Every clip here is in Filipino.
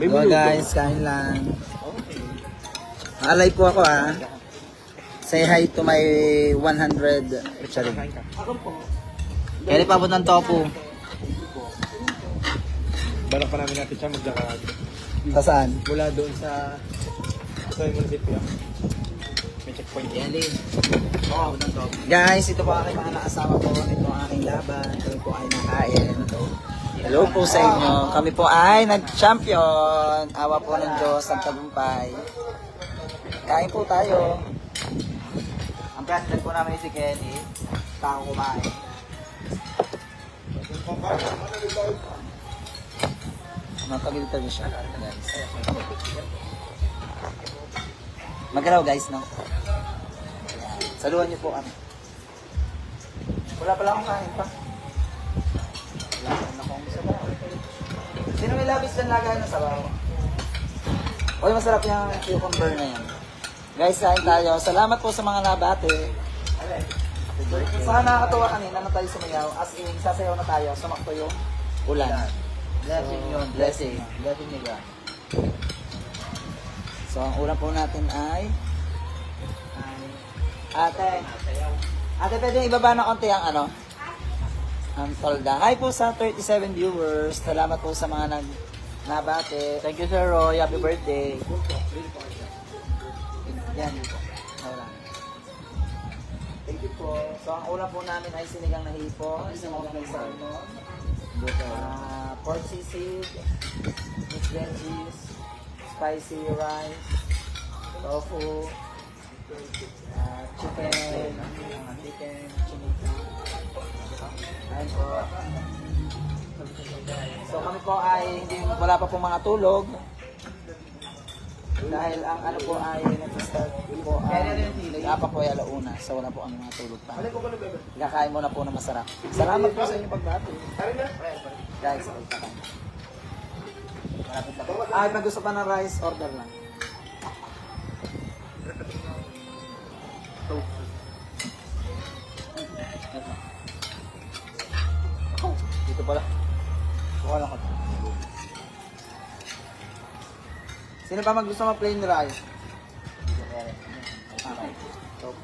Hello guys, kain lang. Alay po ako ah. Say hi to my 100 charing. Kaya pa ng tofu. Balak pa namin natin siya magdakad. Sa saan? Mula doon sa munisipyo. May checkpoint. Yali. Guys, ito po aking mga naasawa ko. Ito ang aking laban. Kami po ay nakain. Hello po sa inyo. Kami po ay nag-champion. Awa po ng Diyos ang tagumpay. Kain po tayo. Ang president po namin si Kenny. Tako kumain. Mapagilitan niyo siya. Magalaw guys, no? Saluhan niyo po kami. Wala pala akong kain pa. Wala na akong sabaw. Sino may labis dyan lagay ng sabaw? Uy, masarap yung cucumber na yan. Guys, kain tayo. Salamat po sa mga nabate. Saka nakakatuwa kanina na tayo sumayaw. As in, sasayaw na tayo. Sumakto yung ulan. Blessing yun. Blessing. Blessing ni God. So, ang ulam po natin ay... Ate, pwede ibaba na konti ang ano? Ang tolda. Hi po sa 37 viewers. Salamat po sa mga nabate. Thank you, Sir Roy. Happy birthday. Yan. Wala. Thank you po. So, ang ulam po namin ay sinigang na hipon, sinigang na salmon, pork sisig, mixed veggies, spicy rice, tofu, chicken, chinita. Ayun po. So, kami po ay wala pa pong mga tulog. Dahil ang ano po ay nag-start po apa po ay alauna. So wala po ang mga tulog pa. Kakain muna po na masarap. Salamat po sa inyong pagbati. Guys, okay pa lang. Malapit na po. Ay, pag gusto pa ng rice, order lang. Dito pala. Kuha lang ko. Sino pa gusto mo plain rice? Okay. So,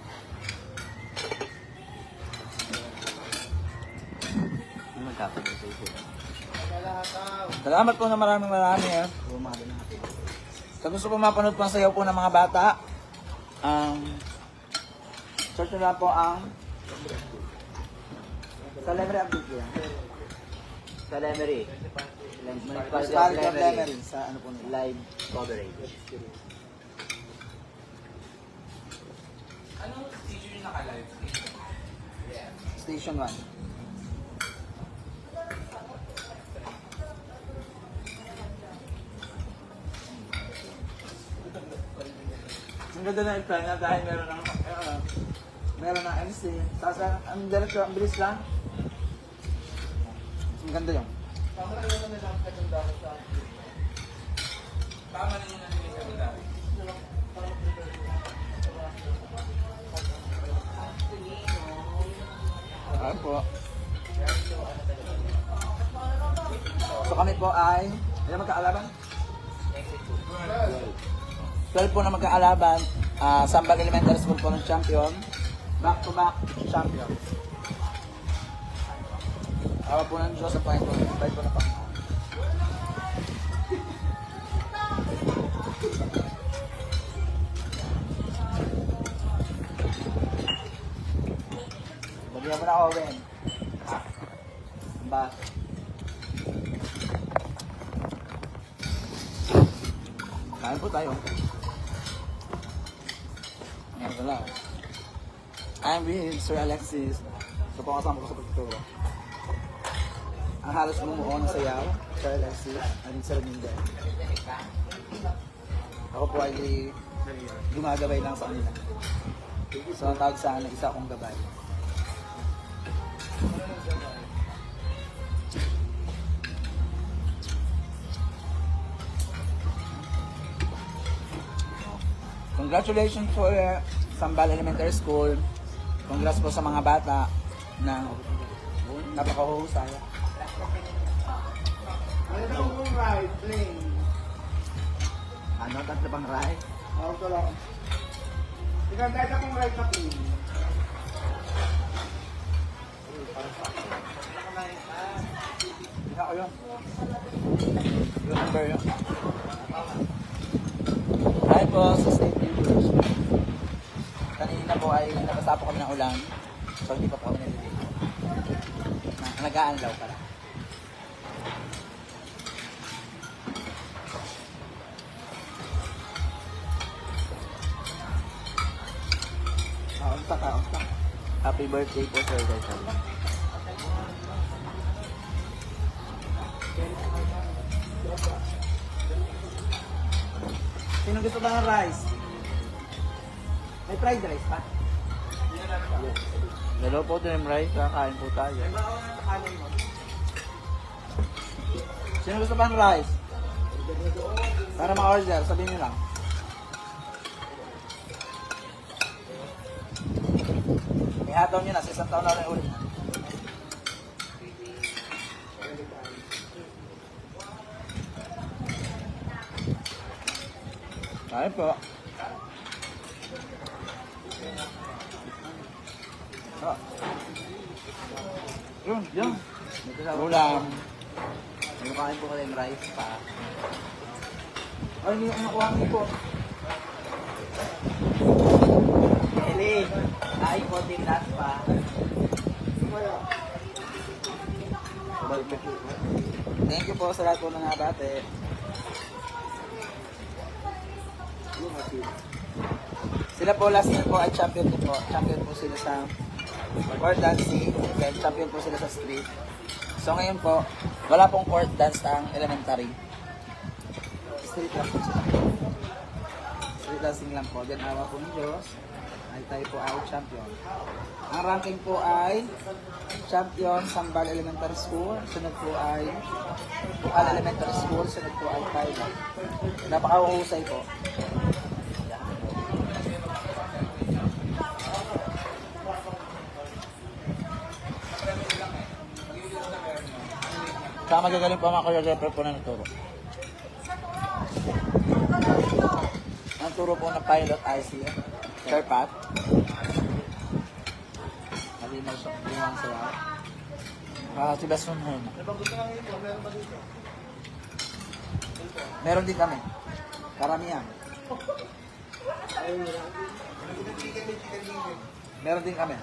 salamat po na marami eh. Sa gusto po mapanood po ang sayaw po ng mga bata, search nyo lang po ang sa Lemery Update yan. Sa Lemery. Municipality of Lemery sa ano po nila. Live coverage. Anong station yung naka-live? Station 1. Ang ganda na i-plan na dahil meron ng MC. Tapos ang diretso, ang bilis lang. Ang ganda yun. Tama na yung nalilagay sa medali. Ayun po. So kami po ay, ilan magkaalaban? 12 po na magkaalaban. Sambal Elementary School po ng champion. Back to back champion. Awa po ng Diyos sa Panginoon. Invite po na Panginoon. Bagyan mo na ako, Ben. Ba? Kain po tayo. Ngayon ko lang. I'm with Sir Alexis. So, pakasama ko sa pagtuturo. Ang halos bumuo ng sayaw, Sir Alexis, and Sir Minda. Ako po ay gumagabay lang sa kanila. So, ang tawag sa akin, isa akong gabay. Congratulations for Sambal Elementary School. Congrats po sa mga bata na napakahusay. tatlo pang rice. Ako ko lang. Ikaw dahil akong right na po. Hindi ako yun. Yung number yun. Hi po sa State Viewers. Kanina po ay nabasa po kami ng ulan. So hindi pa po kami naliligo. Nag-aanlaw pala. Kaunta. Happy birthday po, Sir Gaisal. Sino gusto ba ng rice? May fried rice pa? Hello po, Team Rice. Kakain po tayo. Sino gusto ba ng rice? Para ma-order, sabihin nyo lang. Ihataw nyo na, sa isang taon na rin ulit. Kain po. Oh. Yun. Ulam. May kain po kayo ng rice pa. Ay, hindi ako nakuha ng po. Eli, kain po din lahat pa. Thank you po sa lahat po ng nabate. Sila po last year po ay champion din po. Champion po sila sa court dancing. Then champion po sila sa street. So ngayon po, wala pong court dance ang elementary. Street lang po sila. Street dancing lang po. Then awa po ng Diyos ay tayo po ay champion. Ang ranking po ay champion Sambal Elementary School. Sunod po ay Bukal Elementary School. Sunod po ay Pilot. Napakahusay po. Saka magagaling po mga choreographer po na nagturo. Ang turo po ng Pilot IC, Sir Pat. Malinaw siya, limang sayaw. Si Basun Hon. Meron din kami. Karamihan. Meron din kami.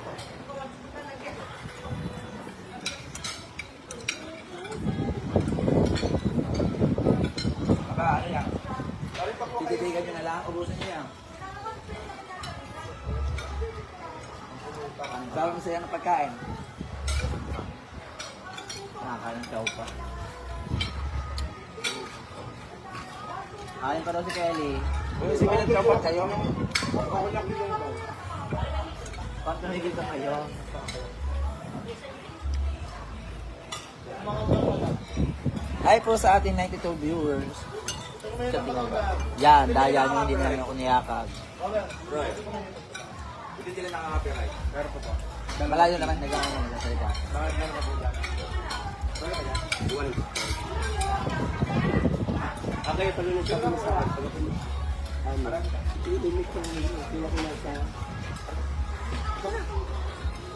Ano yan? Tititigan nyo na lang, ubusin nyo yan. Ang sarap masaya ng pagkain. Nakakain ka pa. Kain pa daw si Kelly. Sige na dapat Kayo? ako lang din ko. Bakit nahigil ka kayo? Hi po sa ating 92 viewers. Yan, daya nyo hindi namin ako niyakag. Hindi sila nakaka-copyright. Pero po po. Malayo naman nag-ano sa salita. Bakit meron ka po dyan? Wala ka dyan? Wala. Okay, palunod ka po sa akin. Ilimit ko na sa...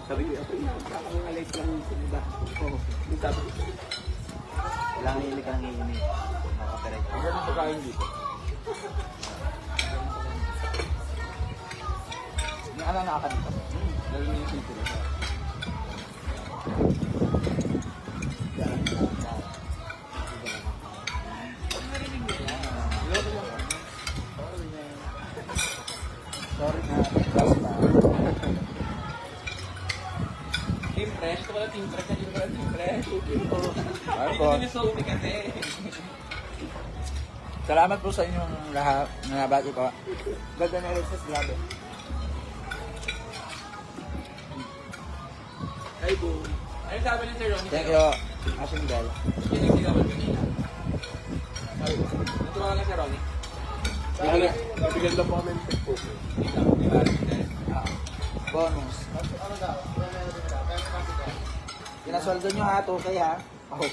Sabi ko, ako nga light lang sa iba. Oo. Yung sabi ko. Kailangan hilig ka ng hilig. Nakaperek. Ang ganda sa kain dito. Yung ano nakakadito? Lalo na yung sito. Sorry na, basta. Team Fresh? Ito pala Team Fresh. Hindi pala Team Fresh. Ay Hindi po. ko nisuumi kasi. Salamat po sa inyong lahat na nabati ko. Ganda na Alexis, grabe. Hi, boom. Ano sabi ni Sir Ronnie? Thank you, Asing Bell. Kinigsigawan kanina. Natuwa ka lang si Ronnie. Nabigyan daw po kami ng tech po. Bonus. Pinasweldo nyo ha, 2K ha. Oh.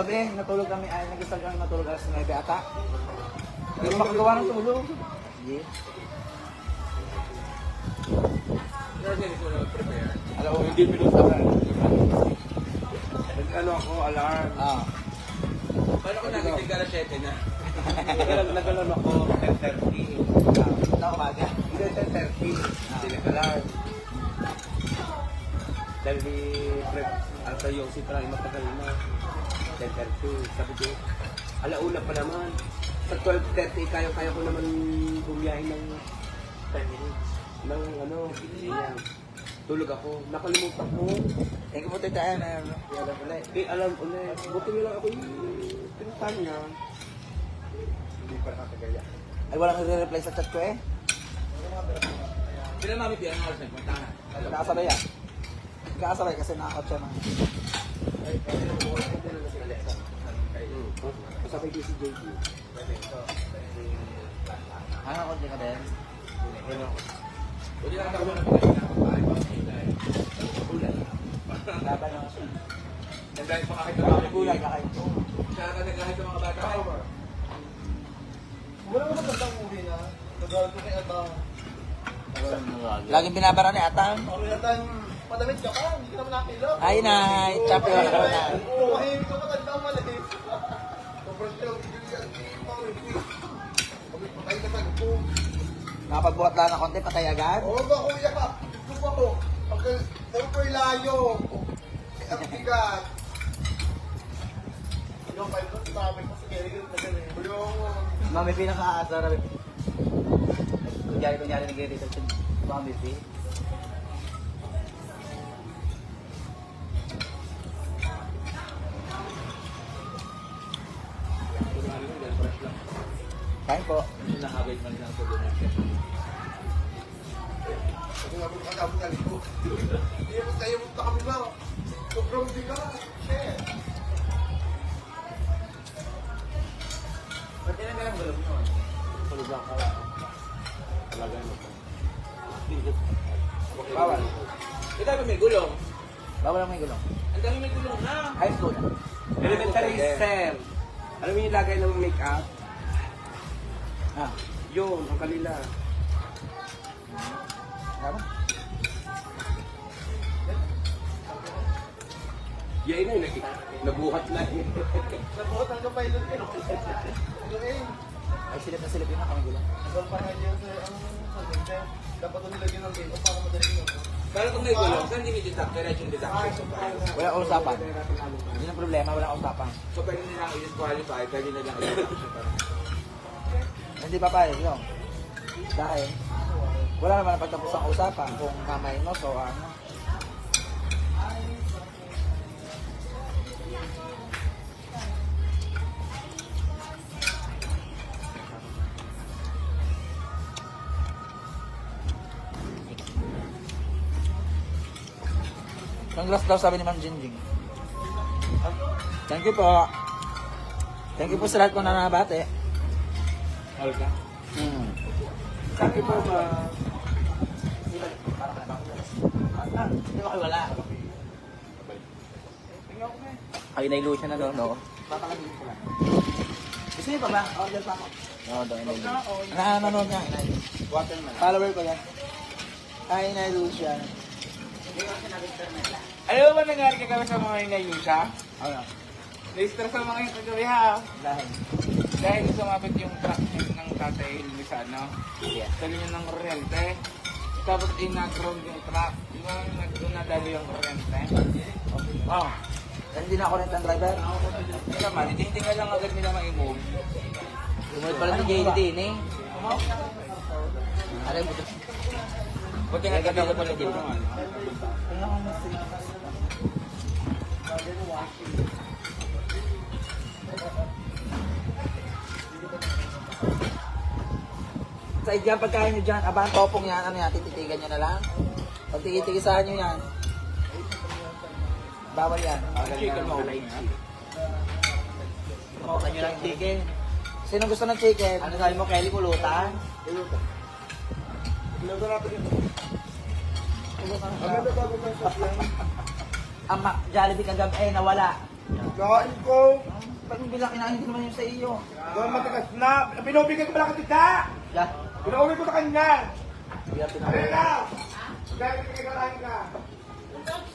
kagabi, natulog kami, ay nag-start kami matulog alas 9 ata. Hindi ko makagawa ng tulog. Sige. Kasi hindi ko na prepare. Alam mo, Hindi pinusaran. Ano ako, alarm. Ah. Paano ko nagising ka alas 7 na? Nagalan ako, 10:30. Ano umaga? Hindi, 10:30. Hindi nag-alarm. Dahil ni Fred, sa Yossi pa lang, matagal na. 10:30. Sabi ko, alauna pa naman. Sa 12:30, kaya ko naman bumiyahin ng 10 minutes. Ng ano, yan. Tulog ako. Nakalimutan ko. Thank you po tayo tayo na alam ulit. Di alam ulit. Buti nyo lang ako yung pinuntahan niya. Hindi pa nakakagaya. Ay walang nagre-reply sa chat ko eh. Sila mami Pia, ang oras nagpunta na. Nakasabay yan. Nakasabay kasi nakakot siya ng... Kasabay din si JP. Ano ako din ka din? Pwede lang ako na pinagkakabahay pa sa ilay. Laban lang siya. Nagdahil pa kahit na Gulay ka kayo. Siya ka nagdahil sa mga bata. Wala mo magandang movie na. Nagalit ko kay Atang. Laging binabara ni Atang. Ako Atang, madamit ka pa. Hindi ka naman nakakila. Ay na, champion ako na. Oo, mahirap ka matanda mo malaki. Sobrang siya, hindi yan. Patay ka sa gusto. Nakapagbuhat lang ng konti, patay agad. Oo ba, kuya ka? Gusto ko ako. Pagka, sabi ko yung layo. Ang bigat. Yung 5 minutes, sabi ko, sige, na ganun. Yung... Mami P nakakaasar. Kunyari nag-research yung Mami P. Kain po. Nakagay man lang sa doon siya. Ako nga mga kakabutan ko. Hindi mo tayo punta kami ba? Sobrang bigat. Shit. Ba't yan ang galang gulong mo? Tulog lang ka. Talaga mo. Bawal. Ikaw ba may gulong? Bawal lang may gulong. Ang dami may gulong na. High school na. Elementary sir. Alam mo yung lagay ng make-up? Ah. Yun, ang kanila. Ano? Yan na, nabuhat na eh. Nabuhat hanggang pilot ko. Yung eh. Ay silip na silip yun ang gulong. Hanggang parang yun sa sa dente. Dapat ito nilagyan ng dito para madali yun. Pero kung may gulong, saan hindi may deduct? Diretso yung deduct. Walang usapan. Yun ang problema, walang usapan. So pwede nilang i-disqualify, pwede nilang i-deduct. Hindi pa pa yun. Dahil wala naman ang pagtapos ang usapan kung kamay mo so ano. Congrats daw sabi ni Ma'am Jinjing. Thank you po. Thank you po sa lahat po na nabate. All ka? Hmm. Sabi po ba? Hindi mo kayo wala. Ay, na-illusion na doon, no? Papakalimutan ko lang. Gusto niyo pa ba? Order pa ako. Oo, doon, na-illusion. Nanonood nga, Watermelon. follower ko yan. Ay, na-illusion. Alam mo ba nangyari kagabi sa mga inayusa? Ano? Na-stress ang mga yung kagabi ha. Dahil. Dahil sumabit yung truck ng tatay Hilmi sa ano. Yeah. Dali niya ng kuryente. Tapos inag-ground yung truck. Di ba nadali yung kuryente? Oh. Kasi hindi na ako rin ang driver. Ito naman, ititinggal lang agad nila ma-move. Lumunod pala si JD, eh. Aray mo to. Buti nga gabi ko pala dito. Sa idyan, pagkain nyo dyan, abang topong yan, ano yan, tititigan nyo na lang. Pag titigisahan nyo yan, bawal yan. Chicken mo ulit. Mapakan nyo lang chicken. Sino gusto ng chicken? Ano sabi mo, Kelly, pulutan? Iluto natin yun. Ang Jollibee kagabi, nawala. Kain ko. Ba't mo bilang kinain ko naman yung sa iyo? Doon matigas na. Binubigay ko pala kita. Ya. Pinauwi ko sa kanya. Hindi Ano pinakain. na? Dahil kikikain ka.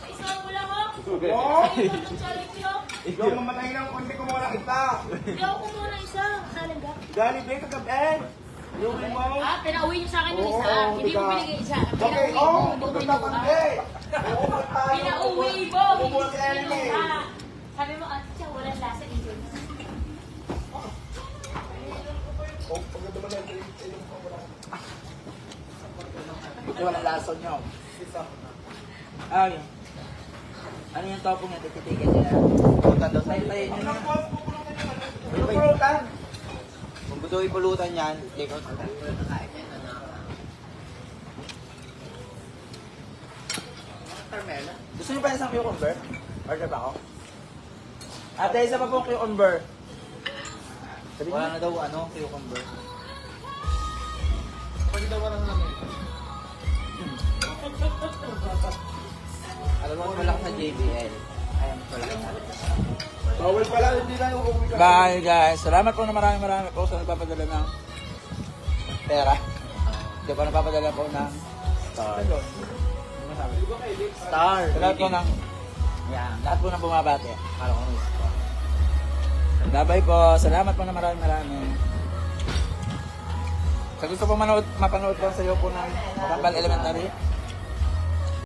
Isa mo lang ho. Oo. Ang Jollibee ho. Yung mamatay ng konti ko muna kita. Hindi ako kumuha ng isa. Talaga. Jollibee kagabi. Yung mo. Ah, pinauwi niyo sa akin yung isa. Oo, Hindi mo diba? binigay isa. Okay, Pinauwi mo. pupunta pa hindi. Pupunta tayo. Pinauwi mo. Pupunta sa Hindi enemy. mo. Sabi mo, ah, siya, walang lasa dito. Oh, paganda mo na yung Ito walang lason nyo. Ay. Ano yung topo nga? Tititigan niya. Pulutan daw. Tayo-tayo nyo na. Pulutan. Kung gusto ipulutan yan, take out. Gusto niyo pa isang cucumber? Order ba ako? Ate, isa pa pong cucumber. Wala na daw cucumber. Pwede daw walang namin. Alam mo, malaki sa JBL. Ayan, malaki sa Bawal pala, hindi na yung uwi ka. Bye guys. Salamat po na marami po sa nagpapadala ng pera. Hindi po nagpapadala po ng star. Star. Sa lahat po ng lahat po ng bumabati. Akala ko may star. Bye po. Salamat po na marami. Sa gusto po mapanood po sa iyo po ng Tambal Elementary.